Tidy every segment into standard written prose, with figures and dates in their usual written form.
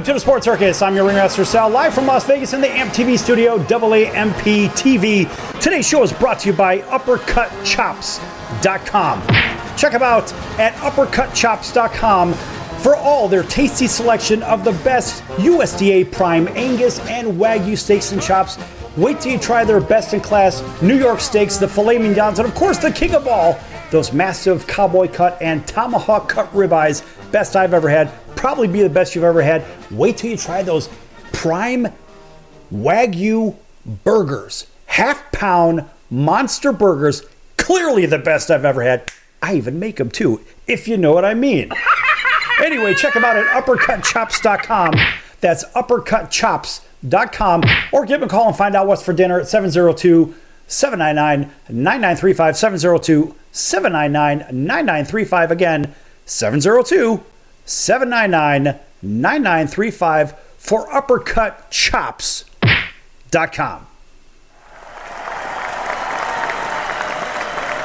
Welcome to the Sports Circus. I'm your ringmaster Sal, live from Las Vegas in the AMP TV studio, AAMP TV. Today's show is brought to you by UppercutChops.com. Check them out at UppercutChops.com for all their tasty selection of the best USDA Prime Angus and Wagyu steaks and chops. Wait till you try their best-in-class New York steaks, the filet mignons, and of course the king of all, those massive cowboy cut and tomahawk cut ribeyes. Best I've ever had. Probably be the best you've ever had. Wait till you try those prime Wagyu burgers. Half-pound monster burgers. Clearly the best I've ever had. I even make them too, if you know what I mean. Anyway, check them out at UppercutChops.com. That's UppercutChops.com. Or give them a call and find out what's for dinner at 702-799-9935. 702-799-9935. Again, 702-799-9935 for UppercutChops.com.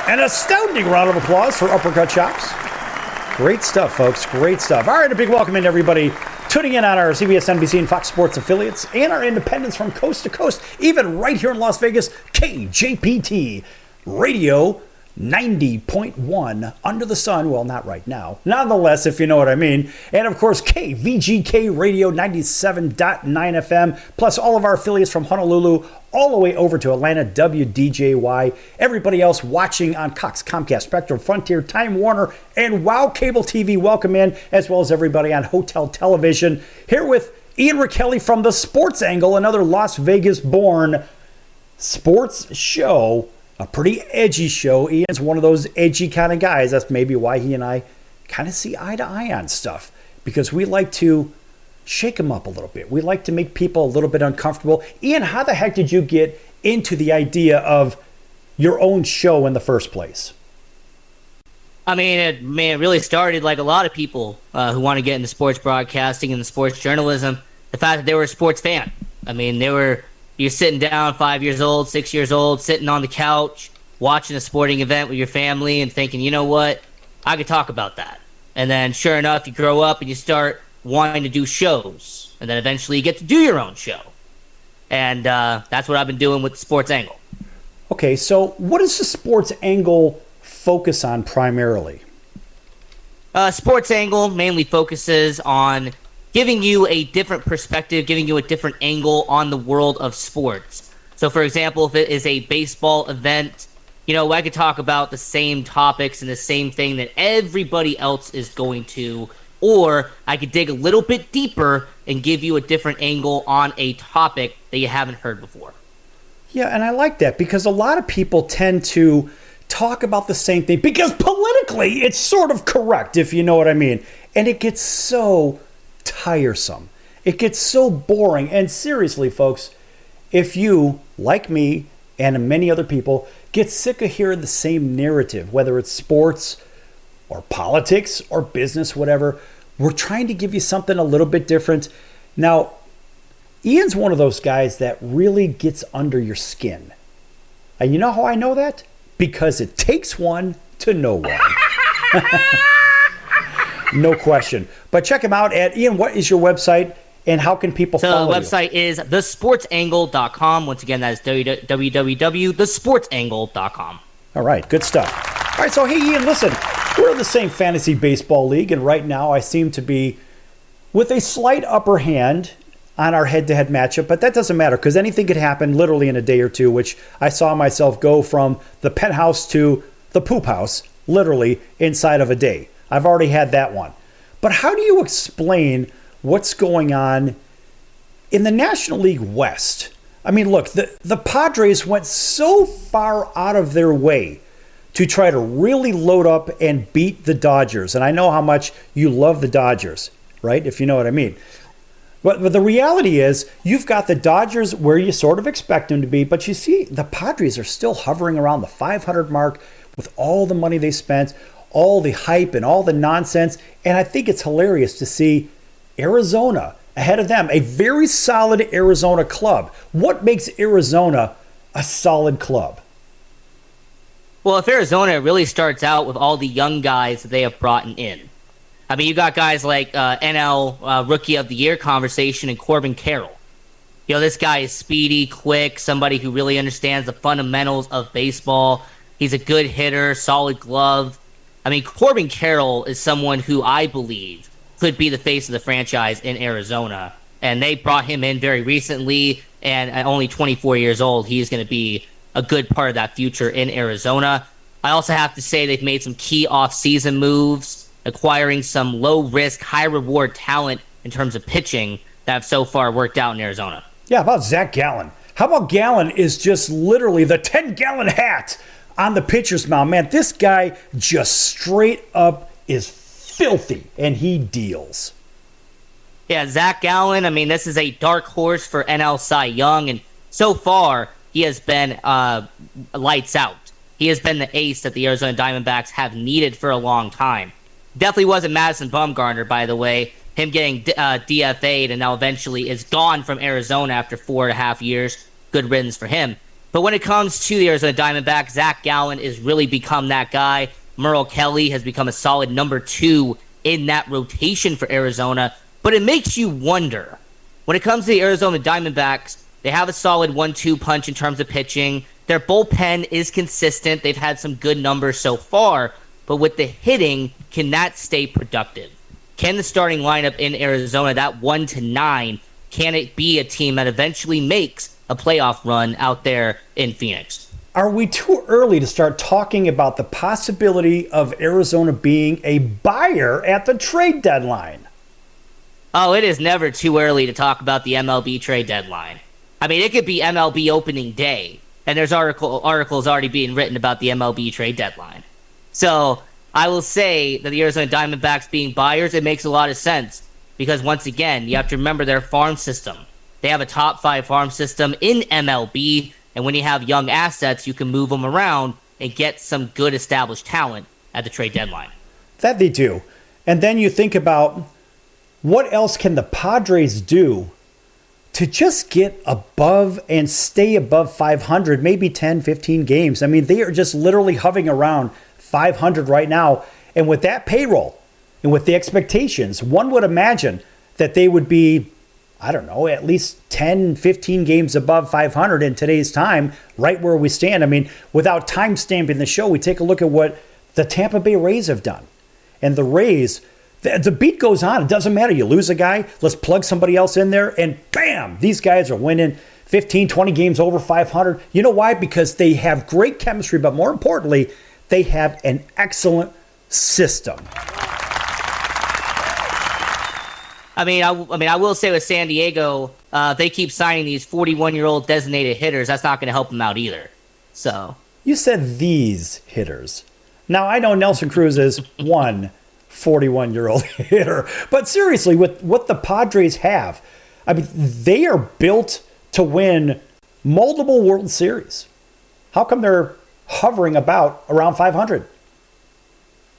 An astounding round of applause for Uppercut Chops. Great stuff, folks. Great stuff. All right, a big welcome in everybody tuning in on our CBS, NBC, and Fox Sports affiliates and our independents from coast to coast, even right here in Las Vegas, KJPT Radio 90.1 under the sun. Well, not right now. Nonetheless, if you know what I mean. And of course, KVGK Radio 97.9 FM, plus all of our affiliates from Honolulu all the way over to Atlanta, WDJY. Everybody else watching on Cox, Comcast, Spectrum, Frontier, Time Warner, and WOW Cable TV, welcome in, as well as everybody on Hotel Television. Here with Ian Rickelli from The Sports Angle, another Las Vegas-born sports show. A pretty edgy show. Ian's one of those edgy kind of guys. That's maybe why he and I kind of see eye to eye on stuff. Because we like to shake them up a little bit. We like to make people a little bit uncomfortable. Ian, how the heck did you get into the idea of your own show in the first place? I mean, it really started like a lot of people who want to get into sports broadcasting and the sports journalism. The fact that they were a sports fan. I mean, you're sitting down 5 years old, 6 years old, sitting on the couch, watching a sporting event with your family and thinking, you know what, I could talk about that. And then sure enough, you grow up and you start wanting to do shows. And then eventually you get to do your own show. And that's what I've been doing with the Sports Angle. Okay, so what does the Sports Angle focus on primarily? Sports Angle mainly focuses on giving you a different perspective, giving you a different angle on the world of sports. So, for example, if it is a baseball event, I could talk about the same topics and the same thing that everybody else is going to, or I could dig a little bit deeper and give you a different angle on a topic that you haven't heard before. Yeah, and I like that because a lot of people tend to talk about the same thing because politically it's sort of correct, if you know what I mean. And it gets so tiresome. It gets so boring. And seriously, folks, if you, like me and many other people, get sick of hearing the same narrative, whether it's sports or politics or business, whatever, we're trying to give you something a little bit different. Now, Ian's one of those guys that really gets under your skin. And you know how I know that? Because it takes one to know one. No question. But check him out at Ian. What is your website and how can people follow you? The website is thesportsangle.com. Once again, that is www.thesportsangle.com. All right. Good stuff. All right. So, hey, Ian, listen, we're in the same fantasy baseball league. And right now I seem to be with a slight upper hand on our head-to-head matchup. But that doesn't matter because anything could happen literally in a day or two, which I saw myself go from the penthouse to the poop house literally inside of a day. I've already had that one. But how do you explain what's going on in the National League West? I mean, look, the Padres went so far out of their way to try to really load up and beat the Dodgers. And I know how much you love the Dodgers, right? If you know what I mean. But the reality is you've got the Dodgers where you sort of expect them to be, but you see the Padres are still hovering around the 500 mark with all the money they spent, all the hype and all the nonsense. And I think it's hilarious to see Arizona ahead of them, a very solid Arizona club. What makes Arizona a solid club? Well, if Arizona really starts out with all the young guys that they have brought in, I mean, you got guys like NL Rookie of the Year conversation and Corbin Carroll. You know, this guy is speedy, quick, somebody who really understands the fundamentals of baseball. He's a good hitter, solid glove. I mean, Corbin Carroll is someone who I believe could be the face of the franchise in Arizona. And they brought him in very recently, and at only 24 years old, he's going to be a good part of that future in Arizona. I also have to say they've made some key off-season moves, acquiring some low-risk, high-reward talent in terms of pitching that have so far worked out in Arizona. Yeah, how about Zach Gallen? How about Gallen is just literally the 10-gallon hat on the pitcher's mound? Man, this guy just straight up is filthy, and he deals. Yeah, Zach Gallen, I mean, this is a dark horse for NL Cy Young, and so far, he has been lights out. He has been the ace that the Arizona Diamondbacks have needed for a long time. Definitely wasn't Madison Bumgarner, by the way. Him getting DFA'd and now eventually is gone from Arizona after 4.5 years. Good riddance for him. But when it comes to the Arizona Diamondbacks, Zach Gallen has really become that guy. Merrill Kelly has become a solid number 2 in that rotation for Arizona. But it makes you wonder, when it comes to the Arizona Diamondbacks, they have a solid 1-2 punch in terms of pitching. Their bullpen is consistent. They've had some good numbers so far. But with the hitting, can that stay productive? Can the starting lineup in Arizona, that 1-9, can it be a team that eventually makes a playoff run out there in Phoenix? Are we too early to start talking about the possibility of Arizona being a buyer at the trade deadline? Oh, it is never too early to talk about the MLB trade deadline. I mean, it could be MLB opening day, and there's articles already being written about the MLB trade deadline. So I will say that the Arizona Diamondbacks being buyers, it makes a lot of sense. Because once again, you have to remember their farm system. They have a top 5 farm system in MLB, and when you have young assets, you can move them around and get some good established talent at the trade deadline. That they do. And then you think about what else can the Padres do to just get above and stay above 500, maybe 10, 15 games. I mean, they are just literally hovering around 500 right now. And with that payroll and with the expectations, one would imagine that they would be, I don't know, at least 10, 15 games above 500 in today's time, right where we stand. I mean, without time stamping the show, we take a look at what the Tampa Bay Rays have done. And the Rays, the beat goes on. It doesn't matter. You lose a guy, let's plug somebody else in there, and bam, these guys are winning 15, 20 games over 500. You know why? Because they have great chemistry, but more importantly, they have an excellent system. I will say with San Diego, they keep signing these 41-year-old designated hitters. That's not going to help them out either. So you said these hitters. Now, I know Nelson Cruz is one 41-year-old hitter, but seriously, with what the Padres have, I mean, they are built to win multiple World Series. How come they're hovering about around 500?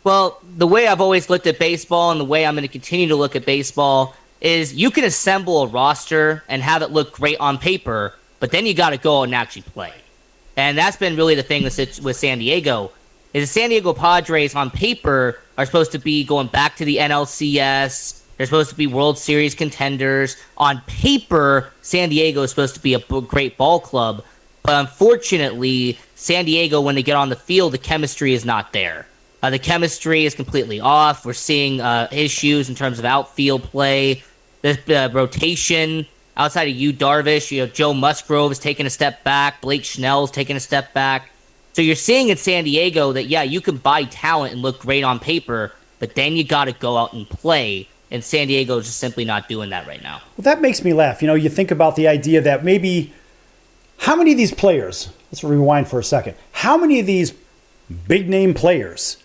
Well, the way I've always looked at baseball and the way I'm going to continue to look at baseball is you can assemble a roster and have it look great on paper, but then you got to go out and actually play. And that's been really the thing with San Diego. Is the San Diego Padres on paper are supposed to be going back to the NLCS. They're supposed to be World Series contenders. On paper, San Diego is supposed to be a great ball club. But unfortunately, San Diego, when they get on the field, the chemistry is not there. The chemistry is completely off. We're seeing issues in terms of outfield play. The rotation, outside of Yu Darvish, Joe Musgrove is taking a step back. Blake Snell's taking a step back. So you're seeing in San Diego that, yeah, you can buy talent and look great on paper, but then you got to go out and play. And San Diego is just simply not doing that right now. Well, that makes me laugh. You think about the idea that maybe how many of these players, let's rewind for a second, how many of these big-name players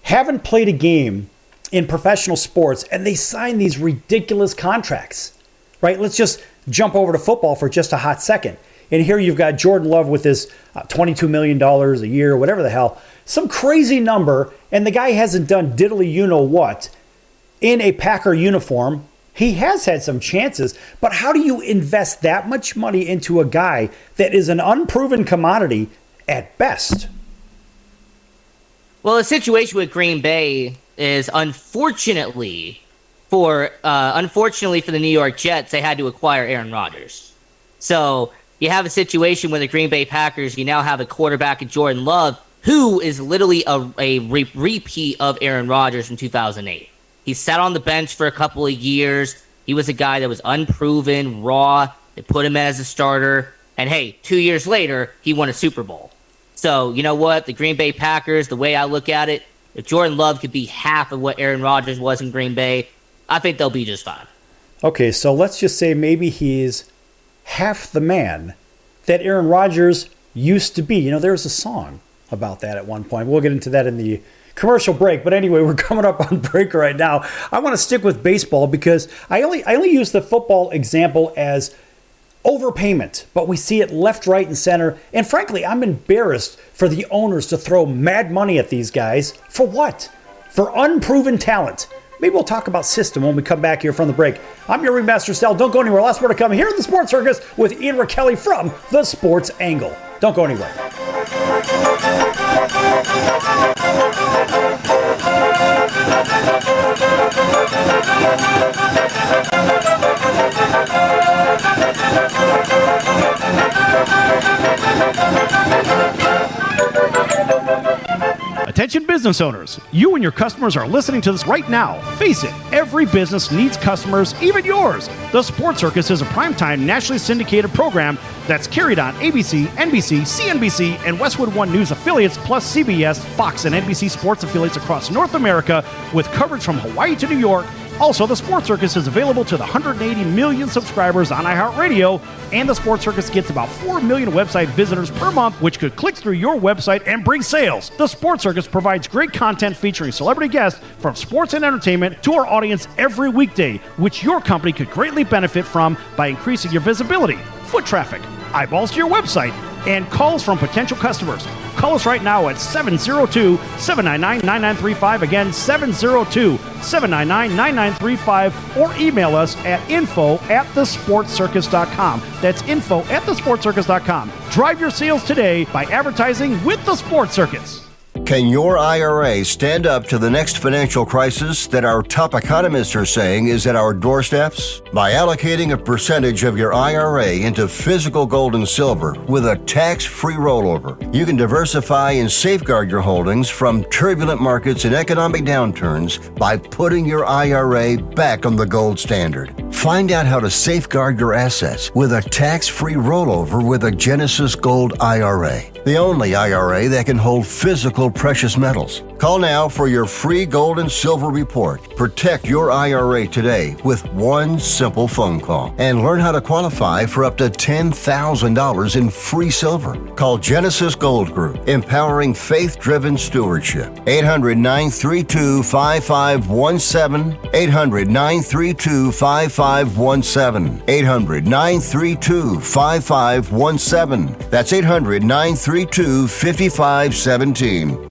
haven't played a game in professional sports and they sign these ridiculous contracts, right? Let's just jump over to football for just a hot second. And here you've got Jordan Love with his $22 million a year, whatever the hell, some crazy number, and the guy hasn't done diddly you-know-what in a Packer uniform. He has had some chances, but how do you invest that much money into a guy that is an unproven commodity at best? Well, the situation with Green Bay is unfortunately for the New York Jets, they had to acquire Aaron Rodgers. So you have a situation with the Green Bay Packers. You now have a quarterback in Jordan Love, who is literally a repeat of Aaron Rodgers from 2008. He sat on the bench for a couple of years. He was a guy that was unproven, raw. They put him as a starter. And hey, 2 years later, he won a Super Bowl. So, you know what? The Green Bay Packers, the way I look at it, if Jordan Love could be half of what Aaron Rodgers was in Green Bay, I think they'll be just fine. Okay, so let's just say maybe he's half the man that Aaron Rodgers used to be. You know, there was a song about that at one point. We'll get into that in the commercial break. But anyway, we're coming up on break right now. I want to stick with baseball because I only use the football example as overpayment, but we see it left, right, and center. And frankly, I'm embarrassed for the owners to throw mad money at these guys. For what? For unproven talent. Maybe we'll talk about system when we come back here from the break. I'm your ringmaster, Sal. Don't go anywhere. Last more to come here in the Sports Circus with Ian Rakelli from The Sports Angle. Don't go anywhere. Attention business owners, you and your customers are listening to this right now. Face it, every business needs customers, even yours. The Sports Circus is a primetime nationally syndicated program that's carried on ABC, NBC, CNBC, and Westwood One News affiliates, plus CBS, Fox, and NBC sports affiliates across North America with coverage from Hawaii to New York. Also, the Sports Circus is available to the 180 million subscribers on iHeartRadio, and the Sports Circus gets about 4 million website visitors per month, which could click through your website and bring sales. The Sports Circus provides great content featuring celebrity guests from sports and entertainment to our audience every weekday, which your company could greatly benefit from by increasing your visibility, foot traffic, eyeballs to your website, and calls from potential customers. Call us right now at 702-799-9935. Again, 702-799-9935. Or email us at info@thesportscircus.com. That's info@thesportscircus.com. Drive your sales today by advertising with The Sports Circus. Can your IRA stand up to the next financial crisis that our top economists are saying is at our doorsteps? By allocating a percentage of your IRA into physical gold and silver with a tax-free rollover, you can diversify and safeguard your holdings from turbulent markets and economic downturns by putting your IRA back on the gold standard. Find out how to safeguard your assets with a tax-free rollover with a Genesis Gold IRA, the only IRA that can hold physical precious metals. Call now for your free gold and silver report. Protect your IRA today with one simple phone call and learn how to qualify for up to $10,000 in free silver. Call Genesis Gold Group, empowering faith-driven stewardship. 800-932-5517. 800-932-5517. 800-932-5517. That's 800-932-5517.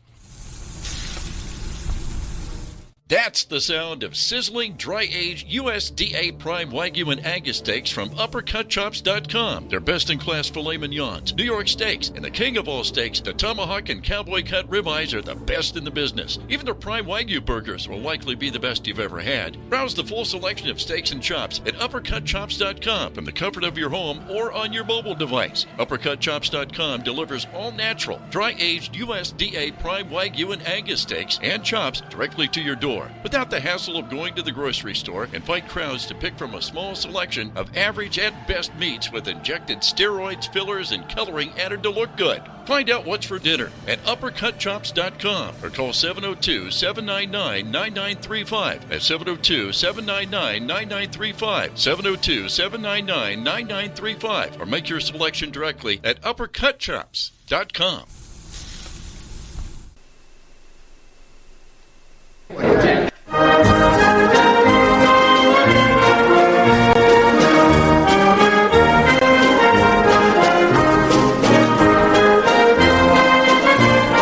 That's the sound of sizzling, dry-aged USDA Prime Wagyu and Angus steaks from UppercutChops.com. Their best-in-class filet mignons, New York steaks, and the king of all steaks, the tomahawk and cowboy cut ribeyes are the best in the business. Even their Prime Wagyu burgers will likely be the best you've ever had. Browse the full selection of steaks and chops at UppercutChops.com from the comfort of your home or on your mobile device. UppercutChops.com delivers all-natural, dry-aged USDA Prime Wagyu and Angus steaks and chops directly to your door, without the hassle of going to the grocery store and fight crowds to pick from a small selection of average at best meats with injected steroids, fillers, and coloring added to look good. Find out what's for dinner at UppercutChops.com or call 702-799-9935. That's 702-799-9935. 702-799-9935. Or make your selection directly at UppercutChops.com.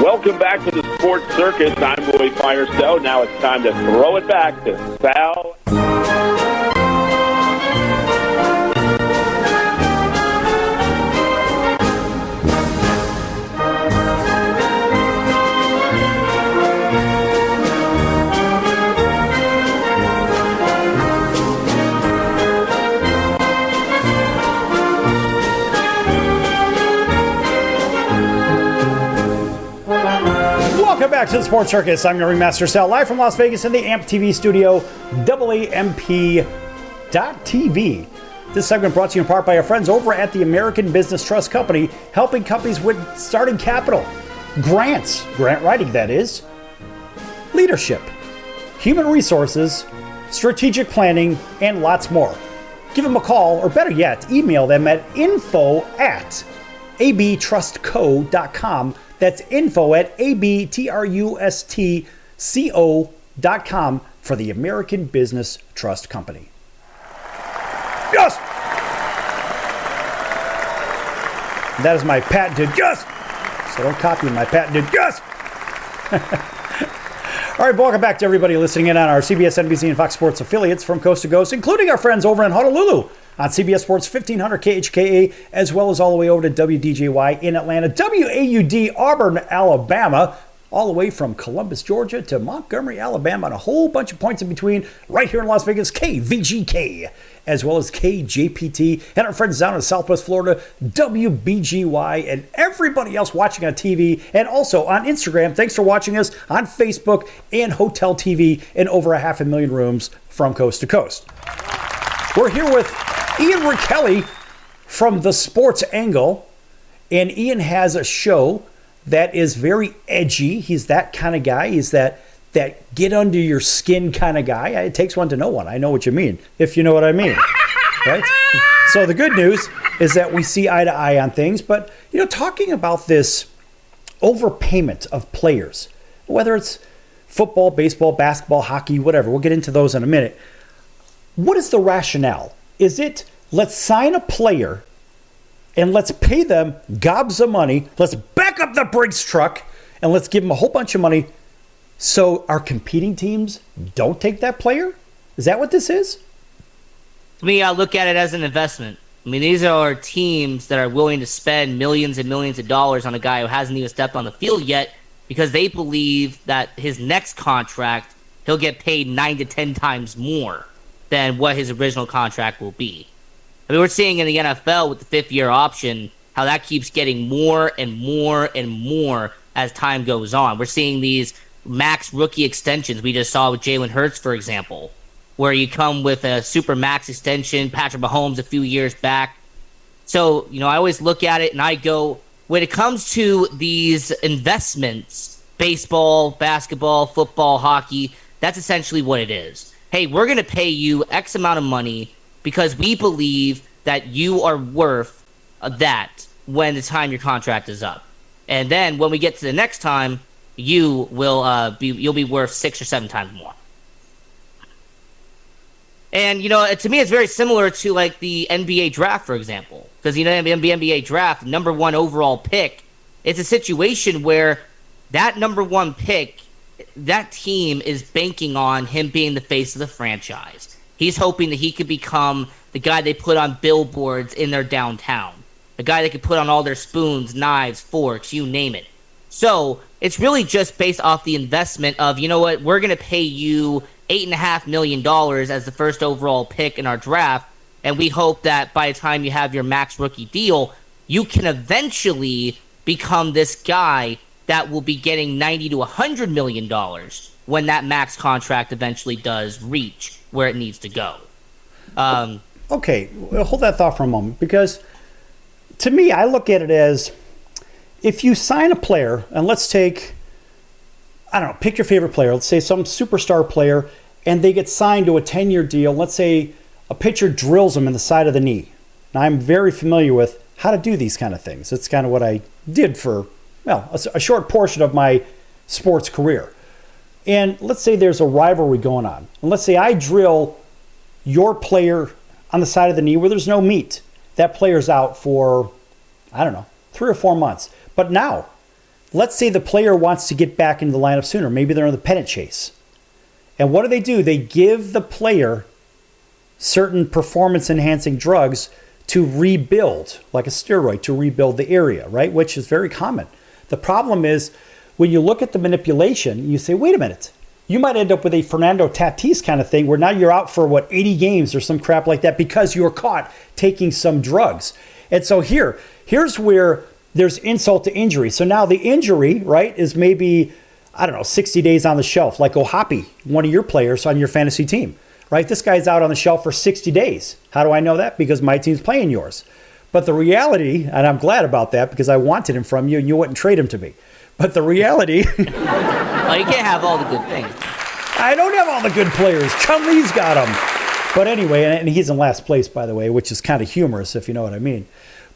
Welcome back to the Sports Circus. I'm Roy Firestone. Now it's time to throw it back to Sal. back to the Sports Circus. I'm your ringmaster Sal, live from Las Vegas in the AMP TV studio, AAMP.TV. This segment brought to you in part by our friends over at the American Business Trust Company, helping companies with starting capital, grants, grant writing that is, leadership, human resources, strategic planning, and lots more. Give them a call, or better yet, email them at info@abtrustco.com. That's info@abtrustco.com for the American Business Trust Company. Yes! That is my patented yes! So don't copy my patented yes! All right, welcome back to everybody listening in on our CBS, NBC, and Fox Sports affiliates from coast to coast, including our friends over in Honolulu on CBS Sports 1500 KHKA, as well as all the way over to WDJY in Atlanta, WAUD Auburn, Alabama, all the way from Columbus, Georgia to Montgomery, Alabama, and a whole bunch of points in between right here in Las Vegas, KVGK, as well as KJPT, and our friends down in Southwest Florida, WBGY, and everybody else watching on TV and also on Instagram. Thanks for watching us on Facebook and Hotel TV in over 500,000 rooms from coast to coast. We're here with Ian Kelly from The Sports Angle, and Ian has a show that is very edgy. He's that kind of guy. He's that get under your skin kind of guy. It takes one to know one. I know what you mean, if you know what I mean, right? So the good news is that we see eye to eye on things. But, you know, talking about this overpayment of players, whether it's football, baseball, basketball, hockey, whatever, we'll get into those in a minute. What is the rationale? Is it let's sign a player and let's pay them gobs of money, let's back up the Brinks truck, and let's give them a whole bunch of money so our competing teams don't take that player? Is that what this is? To me, I look at it as an investment. I mean, these are teams that are willing to spend millions and millions of dollars on a guy who hasn't even stepped on the field yet because they believe that his next contract, he'll get paid 9 to 10 times more than what his original contract will be. I mean, we're seeing in the NFL with the fifth-year option how that keeps getting more and more and more as time goes on. We're seeing these max rookie extensions. We just saw with Jalen Hurts, for example, where you come with a super max extension, Patrick Mahomes a few years back. So, you know, I always look at it and I go, when it comes to these investments, baseball, basketball, football, hockey, that's essentially what it is. Hey, we're going to pay you X amount of money because we believe that you are worth that when the time your contract is up. And then when we get to the next time, you'll be worth 6 or 7 times more. And, you know, to me, it's very similar to, like, the NBA draft, for example. Because, you know, the NBA draft, number 1 overall pick, it's a situation where that number 1 pick, that team is banking on him being the face of the franchise. He's hoping that he could become the guy they put on billboards in their downtown. The guy they could put on all their spoons, knives, forks, you name it. So it's really just based off the investment of, you know what, we're going to pay you $8.5 million as the first overall pick in our draft, and we hope that by the time you have your max rookie deal, you can eventually become this guy that will be getting $90 to $100 million when that max contract eventually does reach where it needs to go. Okay, well, hold that thought for a moment, because to me, I look at it as if you sign a player, and let's take, I don't know, pick your favorite player. Let's say some superstar player, and they get signed to a 10-year deal. Let's say a pitcher drills them in the side of the knee. Now, I'm very familiar with how to do these kind of things. It's kind of what I did for, well, a short portion of my sports career. And let's say there's a rivalry going on. And let's say I drill your player on the side of the knee where there's no meat. That player's out for, I don't know, 3 or 4 months. But now, let's say the player wants to get back into the lineup sooner. Maybe they're in the pennant chase. And what do? They give the player certain performance-enhancing drugs to rebuild, like a steroid, to rebuild the area, right? Which is very common. The problem is, when you look at the manipulation, you say, wait a minute. You might end up with a Fernando Tatis kind of thing where now you're out for, 80 games or some crap like that because you were caught taking some drugs. And so here's where there's insult to injury. So now the injury, right, is maybe, I don't know, 60 days on the shelf, like Ohapi, one of your players on your fantasy team, right? This guy's out on the shelf for 60 days. How do I know that? Because my team's playing yours. But the reality, and I'm glad about that because I wanted him from you and you wouldn't trade him to me. But the reality... Well, you can't have all the good things. I don't have all the good players. Chun-Li's got them. But anyway, and he's in last place, by the way, which is kind of humorous, if you know what I mean.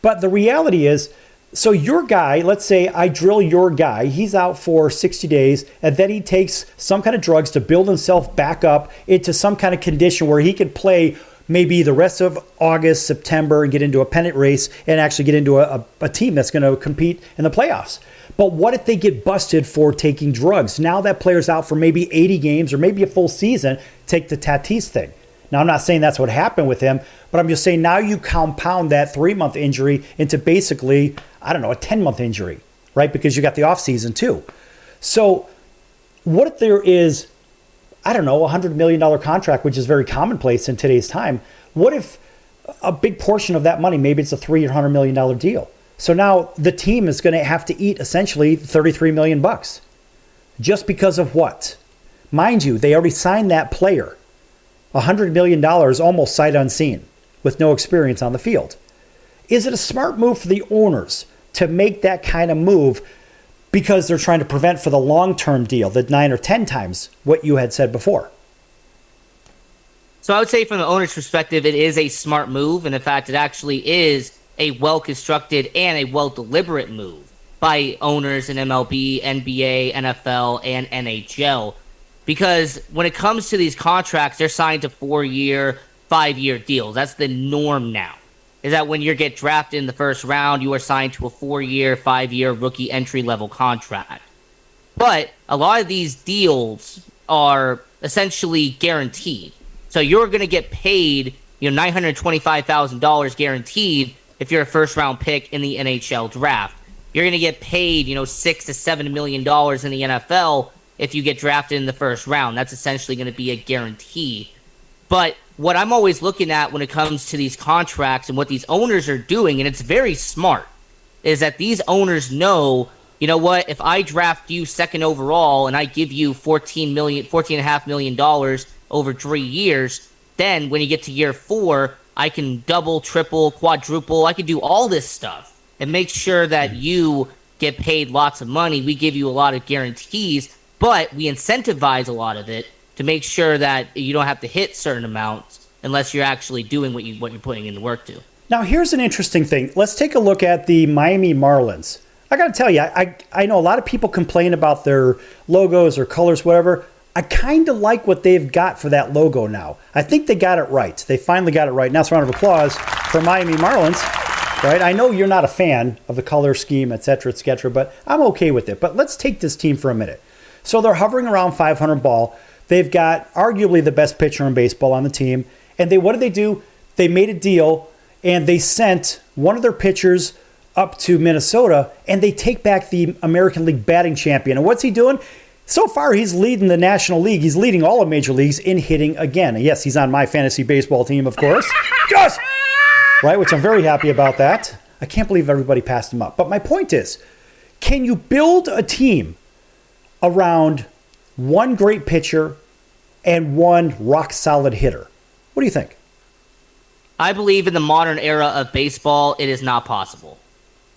But the reality is, so your guy, let's say I drill your guy, he's out for 60 days, and then he takes some kind of drugs to build himself back up into some kind of condition where he could play maybe the rest of August, September, and get into a pennant race and actually get into a team that's going to compete in the playoffs. But what if they get busted for taking drugs? Now that player's out for maybe 80 games or maybe a full season, take the Tatis thing. Now, I'm not saying that's what happened with him, but I'm just saying now you compound that 3-month injury into basically, I don't know, a 10-month injury, right? Because you got the offseason too. So what if there is, I don't know, a $100 million contract, which is very commonplace in today's time? What if a big portion of that money, maybe it's a $300 million deal? So now the team is going to have to eat essentially $33 million bucks. Just because of what? Mind you, they already signed that player. $100 million almost sight unseen with no experience on the field. Is it a smart move for the owners to make that kind of move because they're trying to prevent for the long-term deal, the 9 or 10 times what you had said before? So I would say from the owner's perspective, it is a smart move. And in fact, it actually is a well-constructed and a well-deliberate move by owners in MLB, NBA, NFL, and NHL. Because when it comes to these contracts, they're signed to 4-year, 5-year deals. That's the norm now. Is that when you get drafted in the first round, you are signed to a 4-year, 5-year rookie entry-level contract. But a lot of these deals are essentially guaranteed. So you're going to get paid, $925,000 guaranteed if you're a first-round pick in the NHL draft. You're going to get paid, $6 to $7 million in the NFL if you get drafted in the first round. That's essentially going to be a guarantee. But what I'm always looking at when it comes to these contracts and what these owners are doing, and it's very smart, is that these owners know, you know what, if I draft you second overall and I give you $14.5 million over 3 years, then when you get to year 4, I can double, triple, quadruple. I can do all this stuff and make sure that you get paid lots of money. We give you a lot of guarantees, but we incentivize a lot of it to make sure that you don't have to hit certain amounts unless you're actually doing what you're putting in the work to. Now, here's an interesting thing. Let's take a look at the Miami Marlins. I got to tell you, I know a lot of people complain about their logos or colors, whatever. I kind of like what they've got for that logo now. I think they got it right. They finally got it right. Now it's a round of applause for Miami Marlins. Right? I know you're not a fan of the color scheme, et cetera, but I'm okay with it. But let's take this team for a minute. So they're hovering around 500 ball. They've got arguably the best pitcher in baseball on the team. And what did they do? They made a deal, and they sent one of their pitchers up to Minnesota, and they take back the American League batting champion. And what's he doing? So far, he's leading the National League. He's leading all of Major Leagues in hitting again. And yes, he's on my fantasy baseball team, of course. Yes! Right, which I'm very happy about that. I can't believe everybody passed him up. But my point is, can you build a team around one great pitcher and one rock-solid hitter? What do you think? I believe in the modern era of baseball, it is not possible.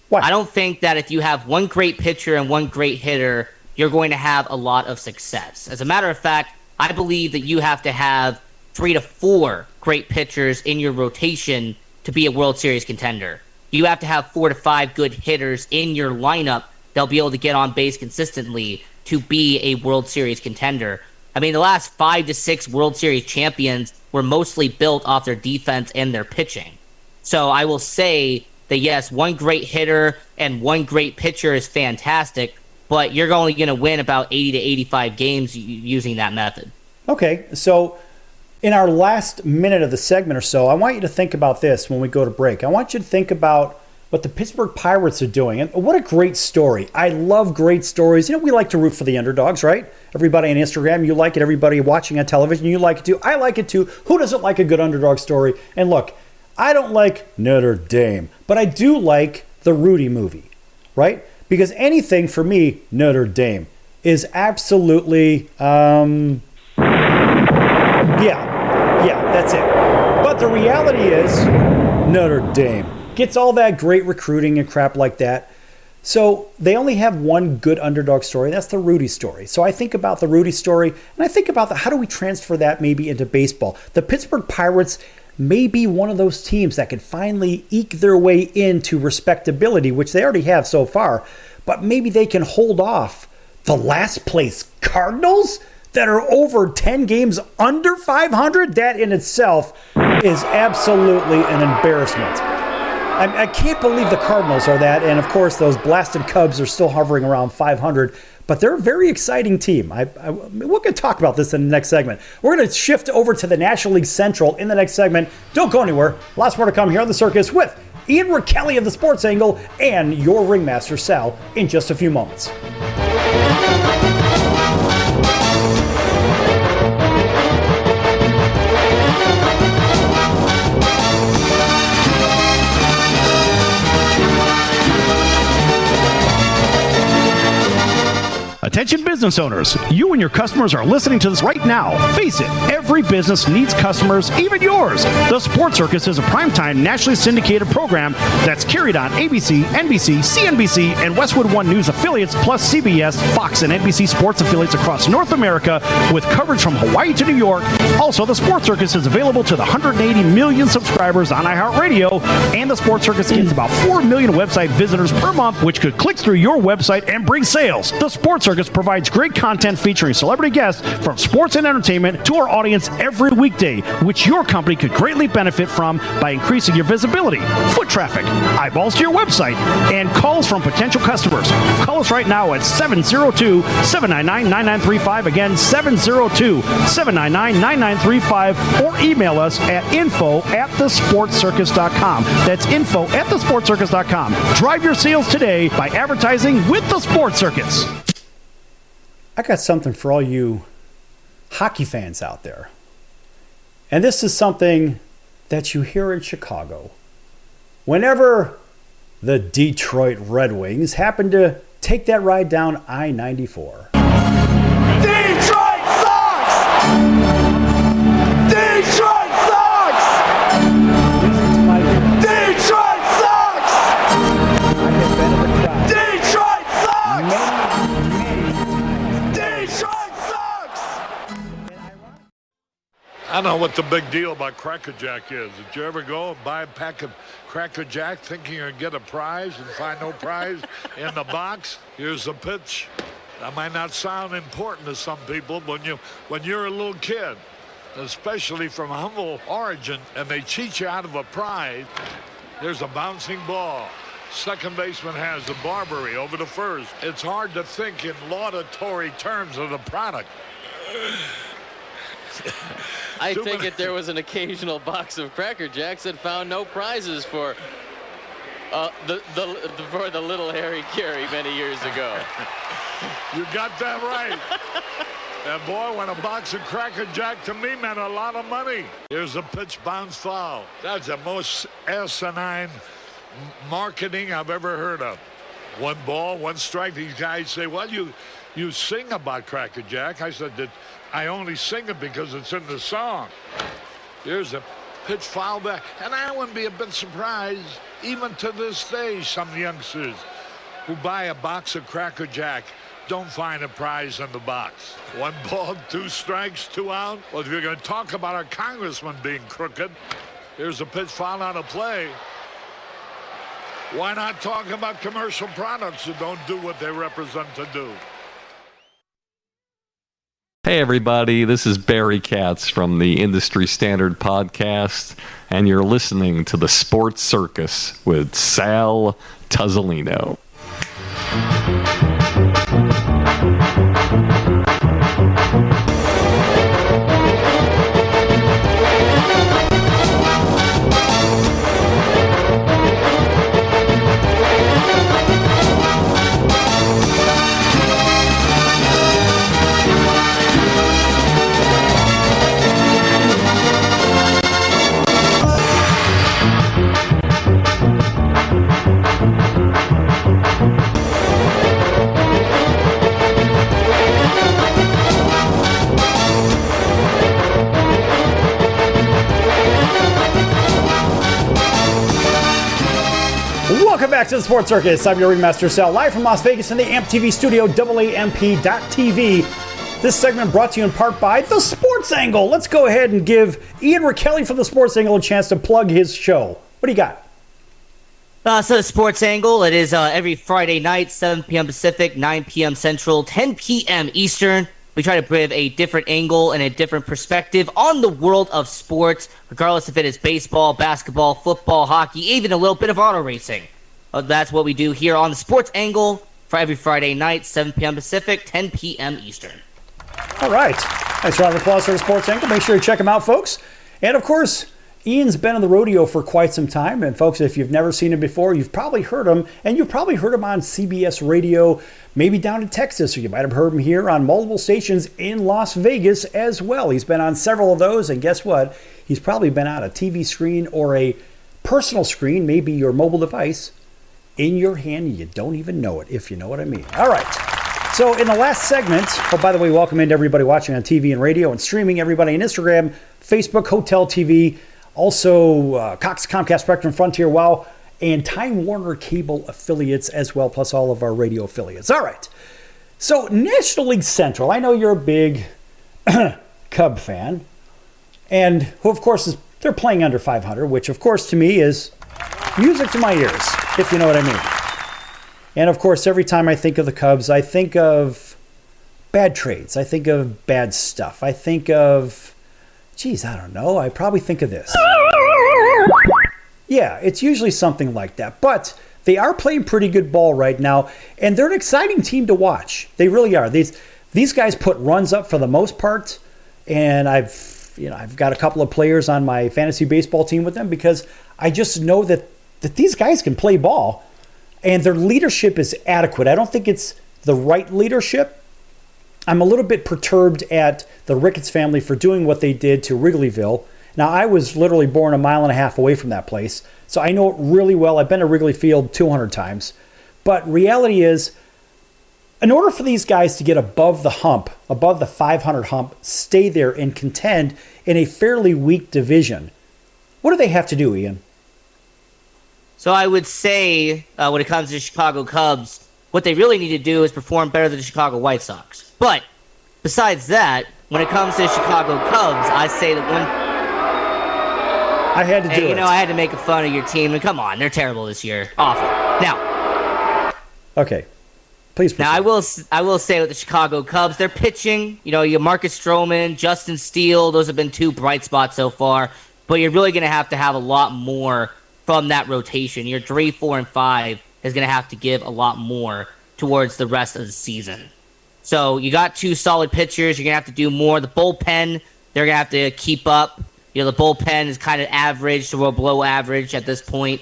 Why? I don't think that if you have one great pitcher and one great hitter, you're going to have a lot of success. As a matter of fact, I believe that you have to have 3 to 4 great pitchers in your rotation to be a World Series contender. You have to have 4 to 5 good hitters in your lineup that'll be able to get on base consistently to be a World Series contender. I mean, the last 5 to 6 World Series champions were mostly built off their defense and their pitching. So I will say that yes, one great hitter and one great pitcher is fantastic, but you're only going to win about 80 to 85 games using that method. Okay, so in our last minute of the segment or so, I want you to think about this when we go to break. I want you to think about what the Pittsburgh Pirates are doing. And what a great story. I love great stories. We like to root for the underdogs, right? Everybody on Instagram, you like it. Everybody watching on television, you like it too. I like it too. Who doesn't like a good underdog story? And look, I don't like Notre Dame, but I do like the Rudy movie, right? Because anything for me, Notre Dame, is absolutely, yeah, that's it. But the reality is Notre Dame gets all that great recruiting and crap like that. So they only have one good underdog story. That's the Rudy story. So I think about the Rudy story, and I think about how do we transfer that maybe into baseball? The Pittsburgh Pirates may be one of those teams that could finally eke their way into respectability, which they already have so far. But maybe they can hold off the last place Cardinals that are over 10 games under 500. That in itself is absolutely an embarrassment. I can't believe the Cardinals are that. And of course, those blasted Cubs are still hovering around 500. But they're a very exciting team. We're going to talk about this in the next segment. We're going to shift over to the National League Central in the next segment. Don't go anywhere. Lots more to come here on The Circus with Ian Rakelli of The Sports Angle and your ringmaster, Sal, in just a few moments. Attention business owners, you and your customers are listening to this right now. Face it, every business needs customers, even yours. The Sports Circus is a primetime nationally syndicated program that's carried on ABC, NBC, CNBC, and Westwood One News affiliates, plus CBS, Fox, and NBC sports affiliates across North America with coverage from Hawaii to New York. Also, the Sports Circus is available to the 180 million subscribers on iHeartRadio, and the Sports Circus gets about 4 million website visitors per month, which could click through your website and bring sales. The Sports Circus provides great content featuring celebrity guests from sports and entertainment to our audience every weekday, which your company could greatly benefit from by increasing your visibility, foot traffic, eyeballs to your website, and calls from potential customers. Call us right now at 702-799-9935. Again, 702-799-9935, or email us at info@thesportscircus.com. That's info@thesportscircus.com. Drive your sales today by advertising with the Sports Circus. I got something for all you hockey fans out there. And this is something that you hear in Chicago. Whenever the Detroit Red Wings happen to take that ride down I-94. Detroit sucks! Detroit sucks! Listen to my ears. Detroit sucks! I have been in the crowd Detroit sucks! many times. Detroit sucks! I don't know what the big deal about Cracker Jack is. Did you ever go and buy a pack of Cracker Jack thinking you're going to get a prize and find no prize in the box? Here's the pitch. That might not sound important to some people when you're a little kid, especially from humble origin, and they cheat you out of a prize. There's a bouncing ball. Second baseman has the Barbary over to first. It's hard to think in laudatory terms of the product. I think if there was an occasional box of Cracker Jacks that found no prizes for the little Harry Carey many years ago. You got that right. And boy, when a box of Cracker Jack to me meant a lot of money. Here's a pitch, bounce foul. That's the most asinine marketing I've ever heard of. One ball, one strike. These guys say, well, you sing about Cracker Jack. I said that I only sing it because it's in the song. Here's a pitch foul back. And I wouldn't be a bit surprised, even to this day, some youngsters who buy a box of Cracker Jack don't find a prize in the box. One ball, two strikes, 2 out. Well, if you're going to talk about our congressman being crooked, here's a pitch foul on a play. Why not talk about commercial products that don't do what they represent to do? Hey everybody, this is Barry Katz from the Industry Standard Podcast, and you're listening to the Sports Circus with Sal Tuzzolino. back to the Sports Circus. I'm your ringmaster, Sal, live from Las Vegas in the AMP TV studio, AAMP.TV. This segment brought to you in part by The Sports Angle. Let's go ahead and give Ian Rakelli from The Sports Angle a chance to plug his show. What do you got? So the Sports Angle, it is every Friday night, 7 p.m. Pacific, 9 p.m. Central, 10 p.m. Eastern. We try to bring a different angle and a different perspective on the world of sports, regardless if it is baseball, basketball, football, hockey, even a little bit of auto racing. That's what we do here on the Sports Angle for every Friday night, 7 p.m. Pacific, 10 p.m. Eastern. All right. Nice round of applause for the Sports Angle. Make sure you check them out, folks. And, of course, Ian's been on the rodeo for quite some time. And, folks, if you've never seen him before, you've probably heard him. And you've probably heard him on CBS Radio, maybe down in Texas. Or you might have heard him here on multiple stations in Las Vegas as well. He's been on several of those. And guess what? He's probably been on a TV screen or a personal screen, maybe your mobile device, in your hand. You don't even know it, if you know what I mean. All right. So in the last segment, oh, by the way, welcome into everybody watching on TV and radio and streaming, everybody on Instagram, Facebook, Hotel TV, also Cox, Comcast, Spectrum, Frontier, WOW, and Time Warner Cable affiliates as well, plus all of our radio affiliates. All right. So National League Central, I know you're a big Cub fan, and who, of course, they're playing under 500, which, of course, to me is music to my ears, if you know what I mean. And, of course, every time I think of the Cubs, I think of bad trades. I think of bad stuff. I think of, I don't know. I probably think of this. Yeah, it's usually something like that. But they are playing pretty good ball right now, and they're an exciting team to watch. They really are. These guys put runs up for the most part, and I've got a couple of players on my fantasy baseball team with them because I just know that these guys can play ball. And their leadership is adequate. I don't think it's the right leadership. I'm a little bit perturbed at the Ricketts family for doing what they did to Wrigleyville. Now, I was literally born a mile and a half away from that place, so I know it really well. I've been to Wrigley Field 200 times. But reality is, in order for these guys to get above the hump, above the 500 hump, stay there and contend in a fairly weak division, what do they have to do, Ian? So I would say, when it comes to the Chicago Cubs, what they really need to do is perform better than the Chicago White Sox. But besides that, when it comes to the Chicago Cubs, I say that I had to do it. I had to make fun of your team. And come on, they're terrible this year. Awful. Now. Okay. Please proceed. Now, I will say with the Chicago Cubs, they're pitching. You have Marcus Stroman, Justin Steele. Those have been two bright spots so far. But you're really going to have a lot more from that rotation. Your 3, 4, and 5 is going to have to give a lot more towards the rest of the season. So you got two solid pitchers. You're going to have to do more. The bullpen, they're going to have to keep up. The bullpen is kind of average to below average at this point.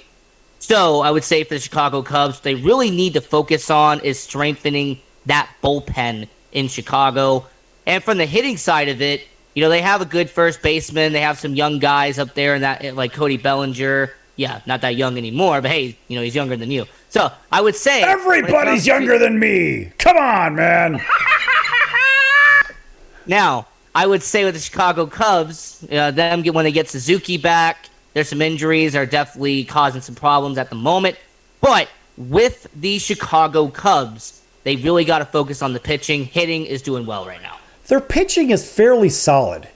So I would say for the Chicago Cubs, they really need to focus on is strengthening that bullpen in Chicago. And from the hitting side of it, they have a good first baseman. They have some young guys up there, and that like Cody Bellinger. Yeah, not that young anymore, but hey, he's younger than you. So I would say everybody's younger than me. Come on, man. Now, I would say with the Chicago Cubs, when they get Suzuki back, there's some injuries are definitely causing some problems at the moment. But with the Chicago Cubs, they really got to focus on the pitching. Hitting is doing well right now. Their pitching is fairly solid.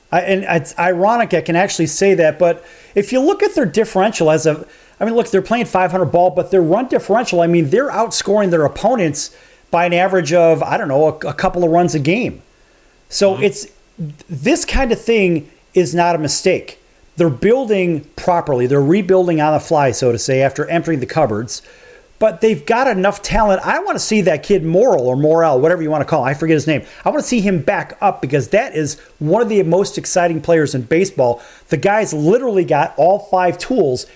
And it's ironic I can actually say that, but if you look at their differential look, they're playing 500 ball, but their run differential, they're outscoring their opponents by an average of, a couple of runs a game. So it's this kind of thing is not a mistake. They're building properly. They're rebuilding on the fly, so to say, after emptying the cupboards. But they've got enough talent. I want to see that kid Morel, whatever you want to call him. I forget his name. I want to see him back up because that is one of the most exciting players in baseball. The guy's literally got all 5 tools,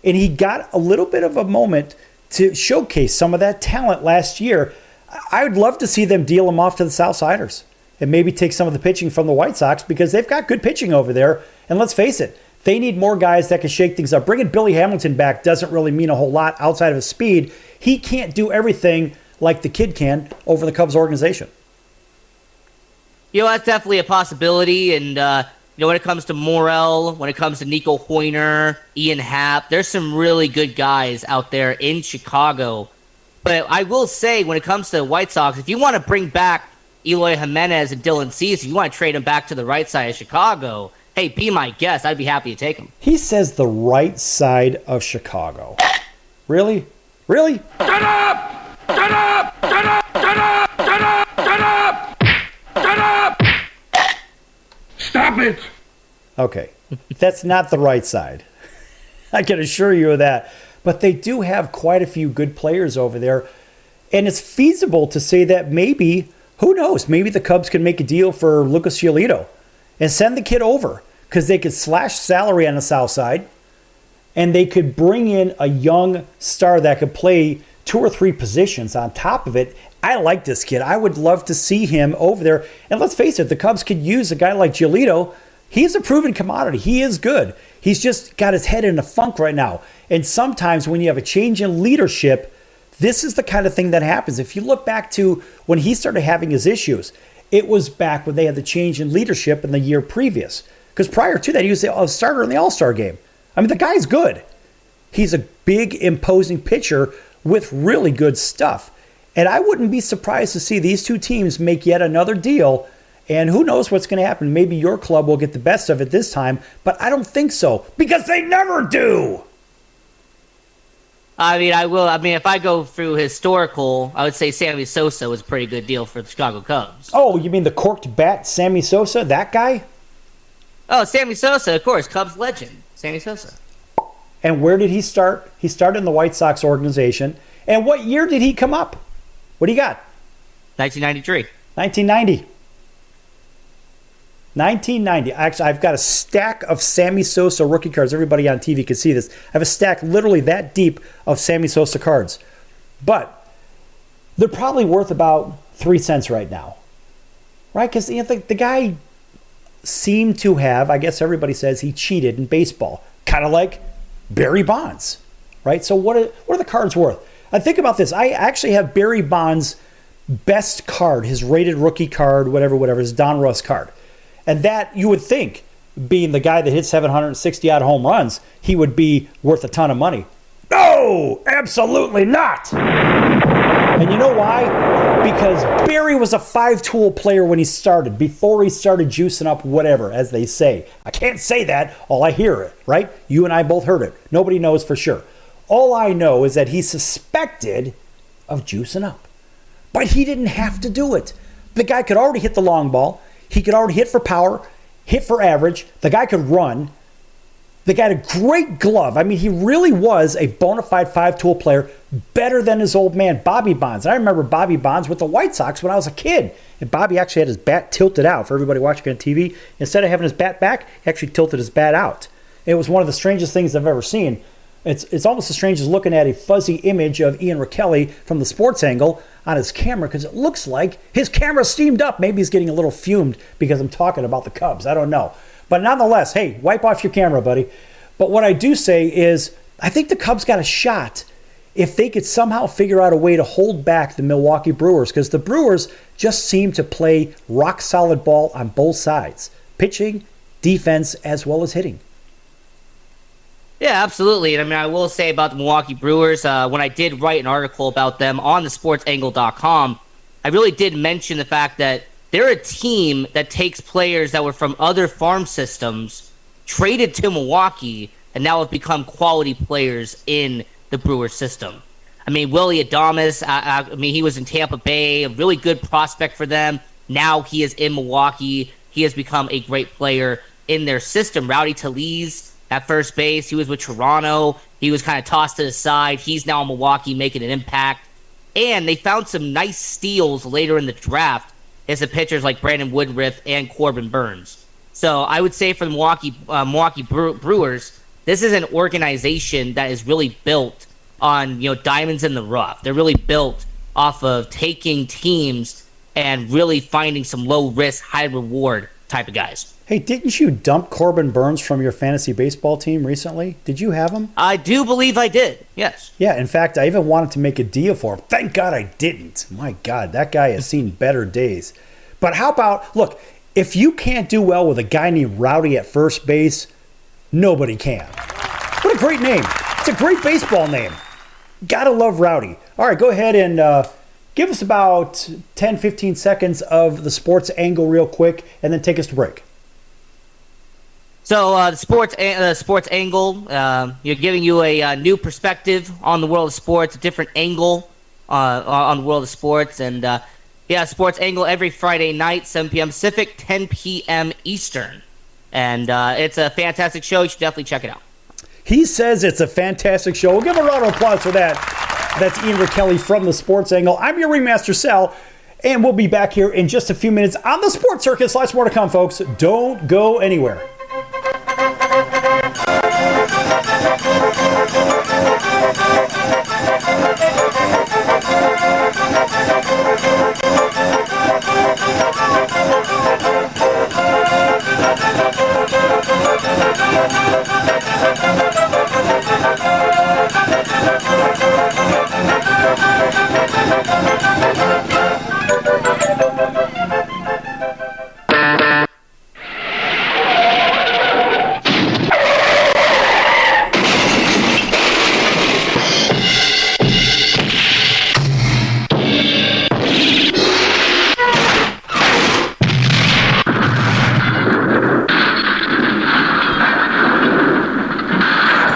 and he got a little bit of a moment to showcase some of that talent last year. I would love to see them deal him off to the Southsiders and maybe take some of the pitching from the White Sox because they've got good pitching over there. And let's face it, they need more guys that can shake things up. Bringing Billy Hamilton back doesn't really mean a whole lot outside of his speed. He can't do everything like the kid can over the Cubs organization. That's definitely a possibility. And when it comes to Morel, when it comes to Nico Hoyner, Ian Happ, there's some really good guys out there in Chicago. But I will say, when it comes to the White Sox, if you want to bring back Eloy Jimenez and Dylan Cease, if you want to trade them back to the right side of Chicago, hey, be my guest. I'd be happy to take them. He says the right side of Chicago. Really? Really? Shut up! Shut up! Shut up! Shut up! Shut up! Shut up! Shut up! Stop it! Okay. That's not the right side. I can assure you of that. But they do have quite a few good players over there. And it's feasible to say that maybe, who knows, maybe the Cubs can make a deal for Lucas Giolito and send the kid over, because they could slash salary on the south side and they could bring in a young star that could play 2 or 3 positions on top of it. I like this kid. I would love to see him over there. And let's face it, the Cubs could use a guy like Giolito. He's a proven commodity. He is good. He's just got his head in a funk right now. And sometimes when you have a change in leadership, this is the kind of thing that happens. If you look back to when he started having his issues, it was back when they had the change in leadership in the year previous. Because prior to that, he was a starter in the All-Star game. I mean, the guy's good. He's a big, imposing pitcher with really good stuff. And I wouldn't be surprised to see these two teams make yet another deal. And who knows what's going to happen. Maybe your club will get the best of it this time, but I don't think so, because they never do. I mean, I will. I mean, if I go through historical, I would say Sammy Sosa was a pretty good deal for the Chicago Cubs. Oh, you mean the corked bat, Sammy Sosa, that guy? Oh, Sammy Sosa, of course, Cubs legend, Sammy Sosa. And where did he start? He started in the White Sox organization. And what year did he come up? What do you got? 1993. 1990. 1990. Actually, I've got a stack of Sammy Sosa rookie cards. Everybody on TV can see this. I have a stack literally that deep of Sammy Sosa cards. But they're probably worth about 3 cents right now. Right? Because the guy seemed to have, I guess everybody says he cheated in baseball. Kind of like Barry Bonds. Right? So what are the cards worth? I think about this. I actually have Barry Bonds' best card, his rated rookie card, whatever, his Don Russ card. And that, you would think, being the guy that hit 760-odd home runs, he would be worth a ton of money. No, absolutely not. And you know why? Because Barry was a 5-tool player when he started, before he started juicing up whatever, as they say. I can't say that. All I hear it, right? You and I both heard it. Nobody knows for sure. All I know is that he's suspected of juicing up. But he didn't have to do it. The guy could already hit the long ball. He could already hit for power, hit for average. The guy could run. The guy had a great glove. I mean, he really was a bona fide 5-tool player, better than his old man, Bobby Bonds. And I remember Bobby Bonds with the White Sox when I was a kid. And Bobby actually had his bat tilted out. For everybody watching on TV, instead of having his bat back, he actually tilted his bat out. It was one of the strangest things I've ever seen. It's almost as strange as looking at a fuzzy image of Ian Raquelli from the sports angle on his camera, because it looks like his camera steamed up. Maybe he's getting a little fumed because I'm talking about the Cubs. I don't know. But nonetheless, hey, wipe off your camera, buddy. But what I do say is I think the Cubs got a shot if they could somehow figure out a way to hold back the Milwaukee Brewers, because the Brewers just seem to play rock-solid ball on both sides, pitching, defense, as well as hitting. Yeah, absolutely. And I mean, I will say about the Milwaukee Brewers, when I did write an article about them on the sportsangle.com, I really did mention the fact that they're a team that takes players that were from other farm systems, traded to Milwaukee, and now have become quality players in the Brewers system. I mean, Willie Adames, he was in Tampa Bay, a really good prospect for them. Now he is in Milwaukee. He has become a great player in their system. Rowdy Tellez at first base, he was with Toronto. He was kind of tossed to the side. He's now in Milwaukee making an impact. And they found some nice steals later in the draft as the pitchers like Brandon Woodruff and Corbin Burns. So I would say for the Milwaukee Brewers, this is an organization that is really built on diamonds in the rough. They're really built off of taking teams and really finding some low risk, high reward type of guys. Hey, didn't you dump Corbin Burns from your fantasy baseball team recently? Did you have him? I do believe I did, yes. Yeah, in fact, I even wanted to make a deal for him. Thank God I didn't. My God, that guy has seen better days. But how about, look, If you can't do well with a guy named Rowdy at first base, nobody can. What a great name. It's a great baseball name. Gotta love Rowdy. All right, go ahead and give us about 10, 15 seconds of the sports angle real quick, and then take us to break. So the sports angle, you're giving you a new perspective on the world of sports, a different angle on the world of sports. And sports angle every Friday night, 7 p.m. Pacific, 10 p.m. Eastern. And it's a fantastic show. You should definitely check it out. He says it's a fantastic show. We'll give a round of applause for that. That's Ian Rickelli from the Sports Angle. I'm your ringmaster, Sal, and we'll be back here in just a few minutes on the Sports Circus. Lots more to come, folks. Don't go anywhere.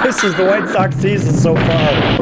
This is the White Sox season so far.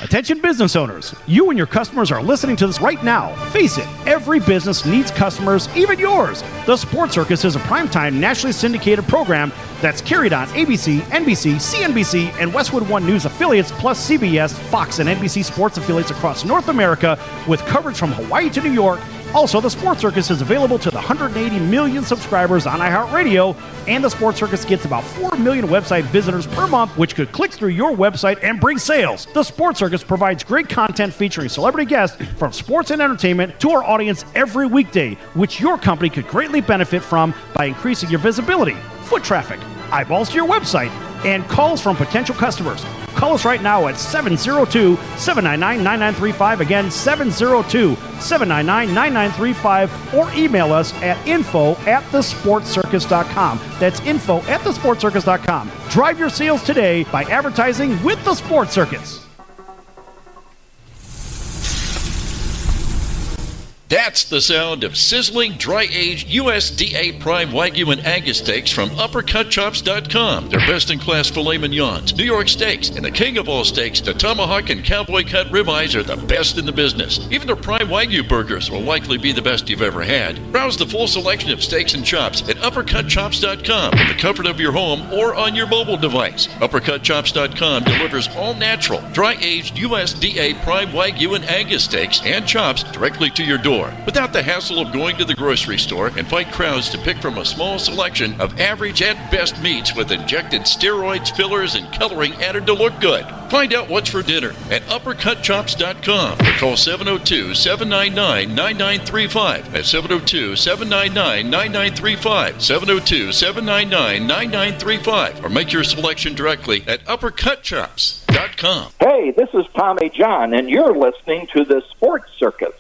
Attention business owners, you and your customers are listening to this right now. Face it, every business needs customers, even yours. The Sports Circus is a primetime nationally syndicated program that's carried on ABC, NBC, CNBC, and Westwood One News affiliates, plus CBS, Fox, and NBC sports affiliates across North America, with coverage from Hawaii to New York. Also, the Sports Circus is available to the 180 million subscribers on iHeartRadio, and the Sports Circus gets about 4 million website visitors per month, which could click through your website and bring sales. The Sports Circus provides great content featuring celebrity guests from sports and entertainment to our audience every weekday, which your company could greatly benefit from by increasing your visibility, foot traffic, eyeballs to your website, and calls from potential customers. Call us right now at 702-799-9935. Again, 702-799-9935. Or email us at info@thesportscircus.com. That's info@thesportscircus.com. Drive your sales today by advertising with the Sports Circus. That's the sound of sizzling, dry-aged USDA Prime Wagyu and Angus steaks from UppercutChops.com. Their best-in-class filet mignons, New York steaks, and the king of all steaks, the tomahawk and cowboy cut ribeyes are the best in the business. Even their Prime Wagyu burgers will likely be the best you've ever had. Browse the full selection of steaks and chops at UppercutChops.com from the comfort of your home or on your mobile device. UppercutChops.com delivers all natural, dry-aged USDA Prime Wagyu and Angus steaks and chops directly to your door, without the hassle of going to the grocery store and fight crowds to pick from a small selection of average at best meats with injected steroids, fillers, and coloring added to look good. Find out what's for dinner at UppercutChops.com or call 702-799-9935. That's 702-799-9935. 702-799-9935. Or make your selection directly at UppercutChops.com. Hey, this is Tommy John, and you're listening to the Sports Circus.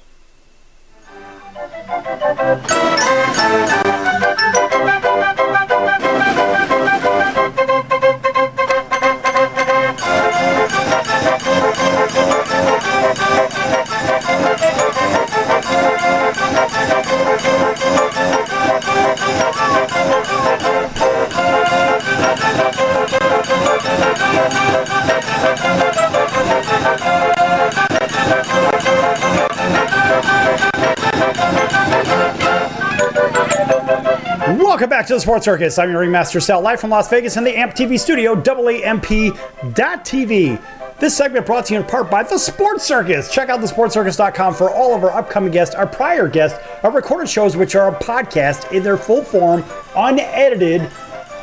Welcome back to the Sports Circus. I'm your ringmaster, Sal, live from Las Vegas in the AMP TV studio, AAMP.TV. This segment brought to you in part by the Sports Circus. Check out thesportscircus.com for all of our upcoming guests, our prior guests, our recorded shows, which are a podcast in their full form, unedited.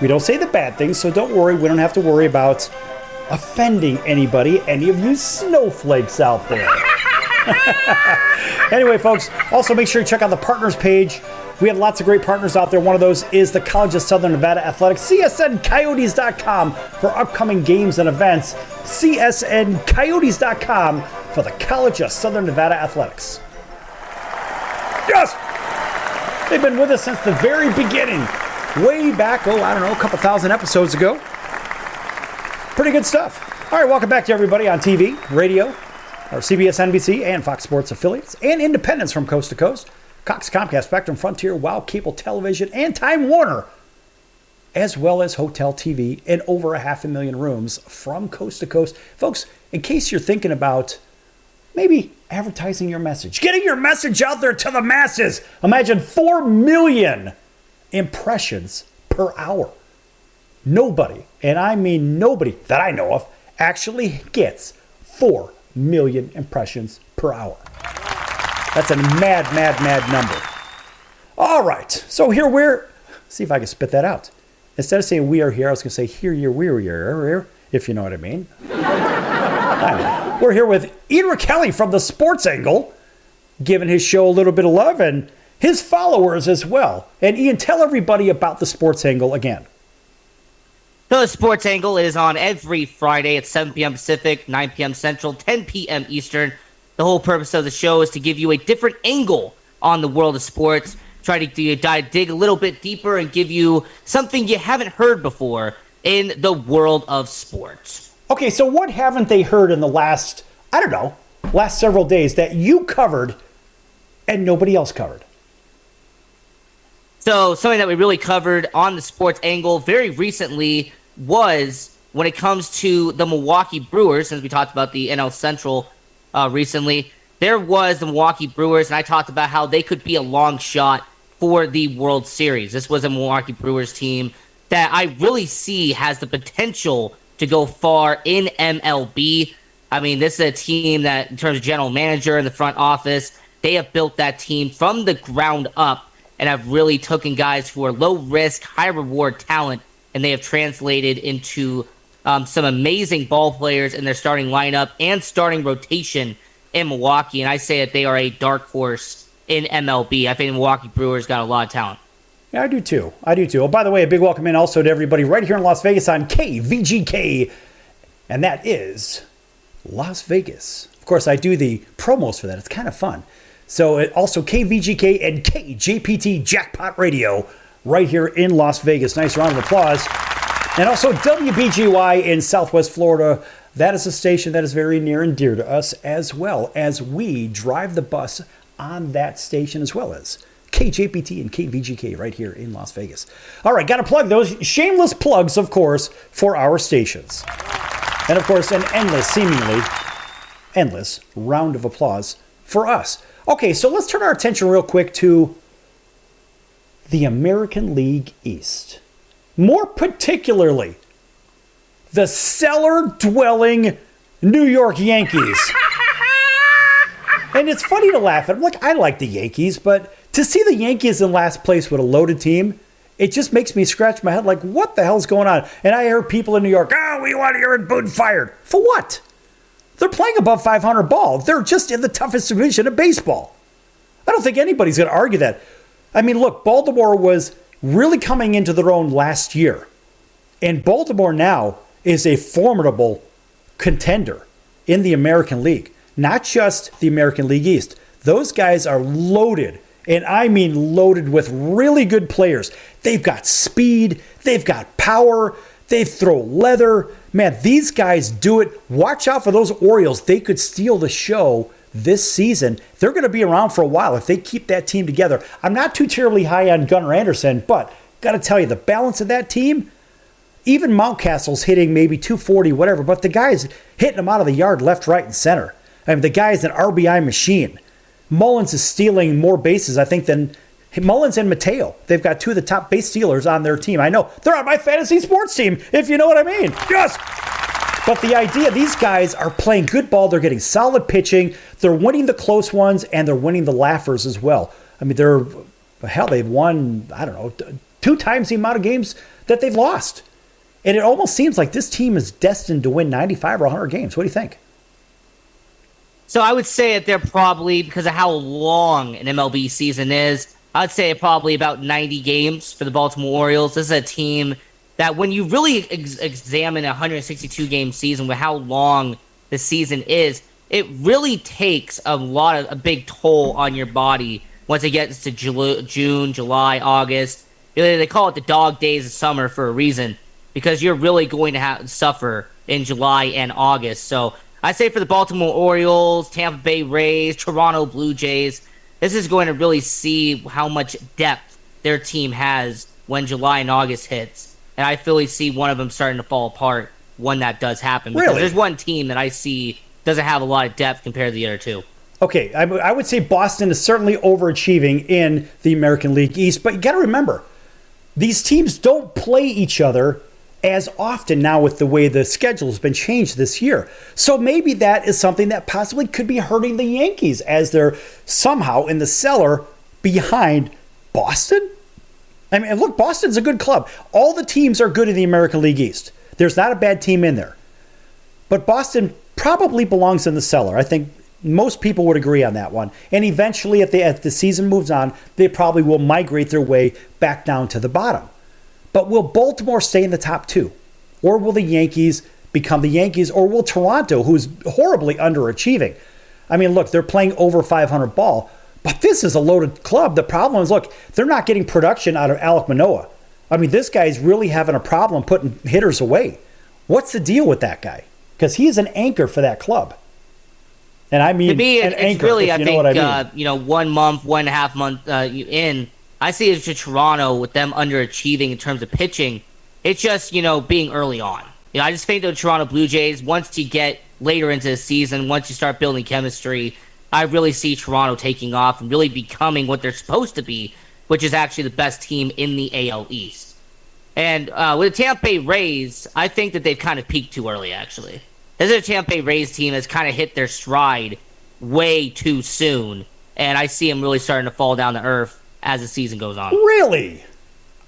We don't say the bad things, so don't worry. We don't have to worry about offending anybody, any of you snowflakes out there. Anyway, folks, also make sure you check out the partners page. We have lots of great partners out there. One of those is the College of Southern Nevada Athletics, csncoyotes.com for upcoming games and events. csncoyotes.com for the College of Southern Nevada Athletics. Yes! They've been with us since the very beginning. Way back, a couple thousand episodes ago. Pretty good stuff. All right, welcome back to everybody on TV, radio, our CBS, NBC, and Fox Sports affiliates, and independents from coast to coast. Cox, Comcast, Spectrum, Frontier, Wow Cable Television, and Time Warner, as well as Hotel TV in over 500,000 rooms from coast to coast. Folks, in case you're thinking about maybe advertising your message, getting your message out there to the masses, imagine 4 million impressions per hour. Nobody, and I mean nobody that I know of, actually gets 4 million impressions per hour. That's a mad number. All right, so here see if I can spit that out. Instead of saying we are here, I was going to say here, we're here, if you know what I mean. We're here with Ian Kelly from the Sports Angle, giving his show a little bit of love, and his followers as well. And Ian, tell everybody about the Sports Angle again. So the Sports Angle is on every Friday at 7 p.m. Pacific, 9 p.m. Central, 10 p.m. Eastern. The whole purpose of the show is to give you a different angle on the world of sports, try to dig a little bit deeper and give you something you haven't heard before in the world of sports. Okay, so what haven't they heard in the last several days that you covered and nobody else covered? So something that we really covered on the Sports Angle very recently was when it comes to the Milwaukee Brewers, since we talked about the NL Central recently, there was the Milwaukee Brewers, and I talked about how they could be a long shot for the World Series. This was a Milwaukee Brewers team that I really see has the potential to go far in MLB. I mean, this is a team that, in terms of general manager and the front office, they have built that team from the ground up and have really taken guys who are low-risk, high-reward talent, and they have translated into some amazing ball players in their starting lineup and starting rotation in Milwaukee. And I say that they are a dark horse in MLB. I think the Milwaukee Brewers got a lot of talent. Yeah, I do too. Oh, by the way, a big welcome in also to everybody right here in Las Vegas on KVGK. And that is Las Vegas. Of course, I do the promos for that. It's kind of fun. So also KVGK and KJPT Jackpot Radio right here in Las Vegas. Nice round of applause. And also WBGY in Southwest Florida. That is a station that is very near and dear to us, as well as we drive the bus on that station, as well as KJPT and KVGK right here in Las Vegas. All right, got to plug those shameless plugs, of course, for our stations. And, of course, an seemingly endless round of applause for us. Okay, so let's turn our attention real quick to the American League East. More particularly, the cellar-dwelling New York Yankees. And it's funny to laugh at. I like the Yankees, but to see the Yankees in last place with a loaded team, it just makes me scratch my head like, what the hell's going on? And I hear people in New York, we want Aaron Boone fired. For what? They're playing above 500 ball. They're just in the toughest division of baseball. I don't think anybody's going to argue that. I mean, look, Baltimore was really coming into their own last year. And Baltimore now is a formidable contender in the American League. Not just the American League East. Those guys are loaded, and I mean loaded with really good players. They've got speed. They've got power. They throw leather. Man, these guys do it. Watch out for those Orioles. They could steal the show this season. They're going to be around for a while if they keep that team together. I'm not too terribly high on Gunnar Anderson, but got to tell you, the balance of that team, even Mountcastle's hitting maybe 240, whatever, but the guy's hitting them out of the yard left, right, and center. I mean, the guy's an RBI machine. Mullins is stealing more bases, I think, than Mullins and Mateo, they've got two of the top base stealers on their team. I know they're on my fantasy sports team, if you know what I mean. Yes! But the idea, these guys are playing good ball. They're getting solid pitching. They're winning the close ones, and they're winning the laughers as well. I mean, they've won, 2 times the amount of games that they've lost. And it almost seems like this team is destined to win 95 or 100 games. What do you think? So I would say that they're probably, because of how long an MLB season is, I'd say probably about 90 games for the Baltimore Orioles. This is a team that when you really examine a 162-game season with how long the season is, it really takes a big toll on your body once it gets to June, July, August. They call it the dog days of summer for a reason, because you're really going to suffer in July and August. So I say for the Baltimore Orioles, Tampa Bay Rays, Toronto Blue Jays, this is going to really see how much depth their team has when July and August hits. And I fully see one of them starting to fall apart when that does happen. Because Really? there's one team that I see doesn't have a lot of depth compared to the other two. Okay, I would say Boston is certainly overachieving in the American League East. But you got to remember, these teams don't play each other as often now with the way the schedule has been changed this year. So maybe that is something that possibly could be hurting the Yankees as they're somehow in the cellar behind Boston. I mean, look, Boston's a good club. All the teams are good in the American League East. There's not a bad team in there. But Boston probably belongs in the cellar. I think most people would agree on that one. And eventually, as the season moves on, they probably will migrate their way back down to the bottom. But will Baltimore stay in the top 2? Or will the Yankees become the Yankees? Or will Toronto, who's horribly underachieving? I mean, look, they're playing over 500 ball. But this is a loaded club. The problem is, look, they're not getting production out of Alek Manoah. I mean, this guy's really having a problem putting hitters away. What's the deal with that guy? Because he's an anchor for that club. And I mean, to me, an it's anchor, really, if I you think, know what I mean. 1 month, 1.5 month in, I see it to Toronto with them underachieving in terms of pitching. It's just, being early on. I just think the Toronto Blue Jays, once you get later into the season, once you start building chemistry, I really see Toronto taking off and really becoming what they're supposed to be, which is actually the best team in the AL East. And with the Tampa Bay Rays, I think that they've kind of peaked too early, actually. This is a Tampa Bay Rays team that's kind of hit their stride way too soon, and I see them really starting to fall down to earth as the season goes on. Really?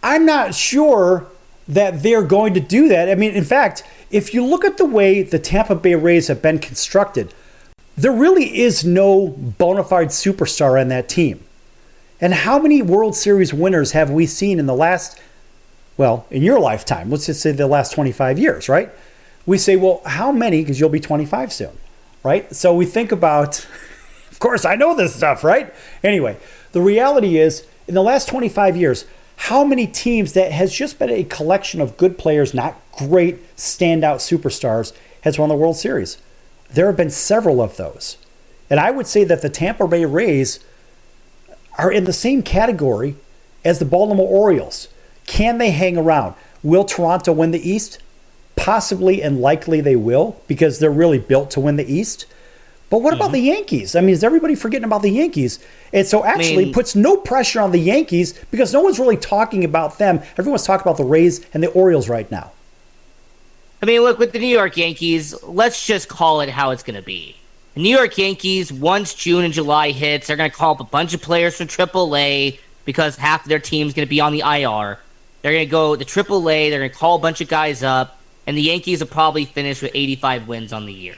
I'm not sure that they're going to do that. I mean, in fact, if you look at the way the Tampa Bay Rays have been constructed, there really is no bona fide superstar on that team. And how many World Series winners have we seen in the last, in your lifetime? Let's just say the last 25 years, right? We say, well, how many? Because you'll be 25 soon, right? So we think about, of course, I know this stuff, right? Anyway, the reality is, in the last 25 years, how many teams that has just been a collection of good players, not great standout superstars, has won the World Series? There have been several of those. And I would say that the Tampa Bay Rays are in the same category as the Baltimore Orioles. Can they hang around? Will Toronto win the East? Possibly and likely they will, because they're really built to win the East. But what about the Yankees? I mean, is everybody forgetting about the Yankees? And so actually it puts no pressure on the Yankees because no one's really talking about them. Everyone's talking about the Rays and the Orioles right now. I mean, look, with the New York Yankees, let's just call it how it's going to be. The New York Yankees, once June and July hits, they're going to call up a bunch of players from AAA because half of their team's going to be on the IR. They're going to go to AAA, they're going to call a bunch of guys up, and the Yankees will probably finish with 85 wins on the year.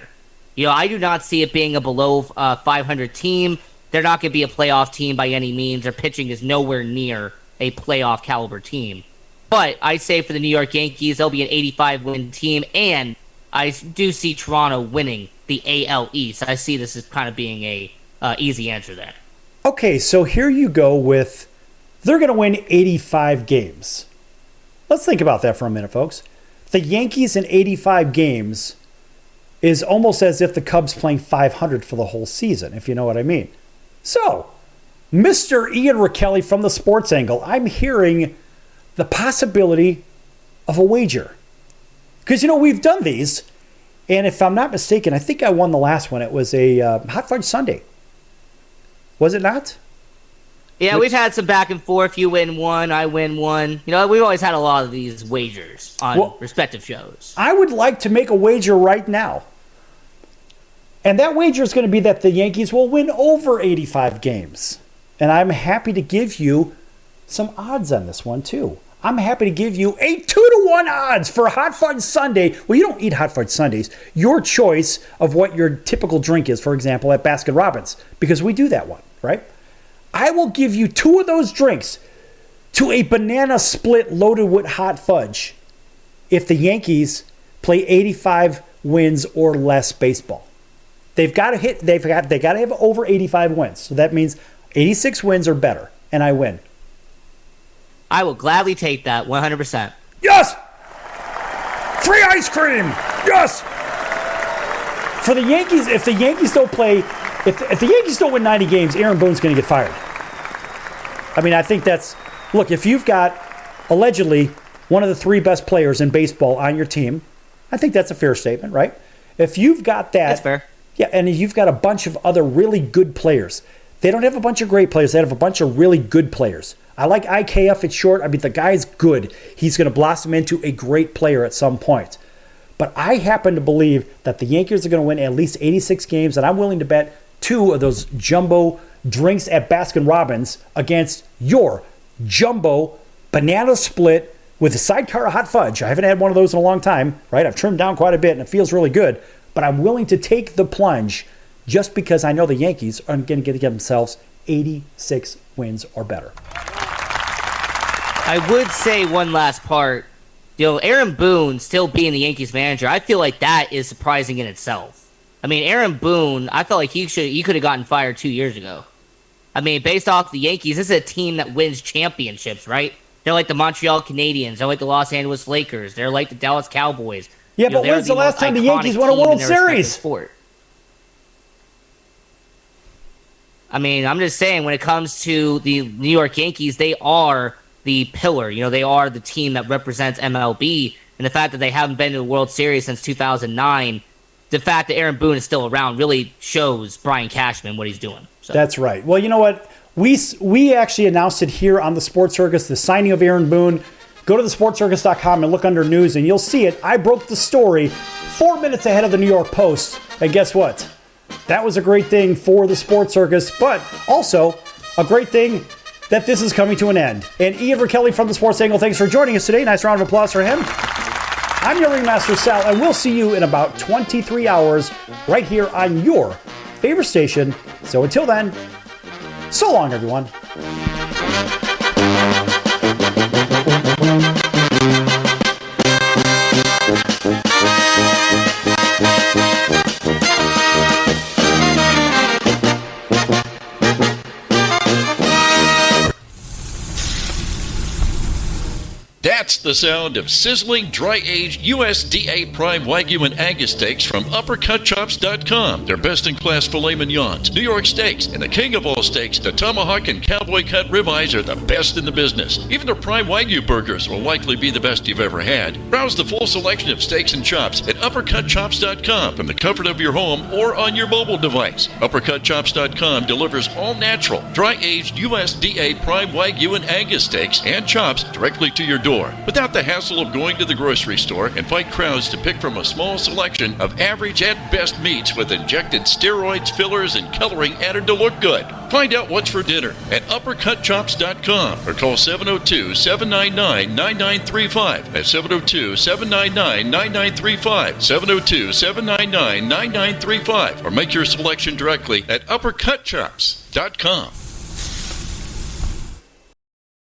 I do not see it being a below 500 team. They're not going to be a playoff team by any means. Their pitching is nowhere near a playoff caliber team. But I say for the New York Yankees, they'll be an 85-win team, and I do see Toronto winning the AL East. I see this as kind of being a easy answer there. Okay, so here you go with they're going to win 85 games. Let's think about that for a minute, folks. The Yankees in 85 games is almost as if the Cubs playing 500 for the whole season, if you know what I mean. So, Mr. Ian Rakelli from the Sports Angle, I'm hearing the possibility of a wager. Because, we've done these, and if I'm not mistaken, I think I won the last one. It was a hot fudge sundae. Was it not? Yeah, we've had some back and forth. You win one, I win one. We've always had a lot of these wagers on respective shows. I would like to make a wager right now. And that wager is going to be that the Yankees will win over 85 games. And I'm happy to give you some odds on this one, too. I'm happy to give you a 2-1 odds for Hot Fudge Sunday. Well, you don't eat Hot Fudge Sundays. Your choice of what your typical drink is, for example, at Baskin Robbins, because we do that one, right? I will give you 2 of those drinks to a banana split loaded with hot fudge if the Yankees play 85 wins or less baseball. They've got to have over 85 wins. So that means 86 wins or better, and I win. I will gladly take that 100%. Yes! Free ice cream! Yes! For the Yankees, if the Yankees don't play, if the Yankees don't win 90 games, Aaron Boone's going to get fired. I mean, I think that's... Look, if you've got, allegedly, one of the 3 best players in baseball on your team, I think that's a fair statement, right? If you've got that... That's fair. Yeah, and you've got a bunch of other really good players. They don't have a bunch of great players. They have a bunch of really good players. I like IKF at short. I mean, the guy's good. He's going to blossom into a great player at some point. But I happen to believe that the Yankees are going to win at least 86 games, and I'm willing to bet 2 of those jumbo drinks at Baskin Robbins against your jumbo banana split with a sidecar of hot fudge. I haven't had one of those in a long time, right? I've trimmed down quite a bit, and it feels really good. But I'm willing to take the plunge just because I know the Yankees are going to get themselves 86 wins or better. I would say one last part. Aaron Boone still being the Yankees manager, I feel like that is surprising in itself. I mean, Aaron Boone, I felt like he could have gotten fired 2 years ago. I mean, based off the Yankees, this is a team that wins championships, right? They're like the Montreal Canadiens. They're like the Los Angeles Lakers. They're like the Dallas Cowboys. Yeah, but when's the last time the Yankees won a World Series? Sport. I mean, I'm just saying, when it comes to the New York Yankees, they are the pillar. They are the team that represents MLB. And the fact that they haven't been to the World Series since 2009, the fact that Aaron Boone is still around really shows Brian Cashman what he's doing. So. That's right. Well, you know what? We actually announced it here on the Sports Circus, the signing of Aaron Boone. Go to thesportscircus.com and look under news, and you'll see it. I broke the story 4 minutes ahead of the New York Post. And guess what? That was a great thing for the Sports Circus, but also a great thing that this is coming to an end. And Ian Rakelli from the Sports Angle, thanks for joining us today. Nice round of applause for him. I'm your ringmaster, Sal, and we'll see you in about 23 hours right here on your favorite station. So until then, so long, everyone. That's the sound of sizzling, dry-aged USDA Prime Wagyu and Angus steaks from UppercutChops.com. Their best-in-class filet mignons, New York steaks, and the king of all steaks, the tomahawk and cowboy cut ribeyes are the best in the business. Even their Prime Wagyu burgers will likely be the best you've ever had. Browse the full selection of steaks and chops at UppercutChops.com from the comfort of your home or on your mobile device. UppercutChops.com delivers all-natural, dry-aged USDA Prime Wagyu and Angus steaks and chops directly to your door, without the hassle of going to the grocery store and fight crowds to pick from a small selection of average at best meats with injected steroids, fillers, and coloring added to look good. Find out what's for dinner at UppercutChops.com or call 702-799-9935. That's 702-799-9935. 702-799-9935. Or make your selection directly at UppercutChops.com.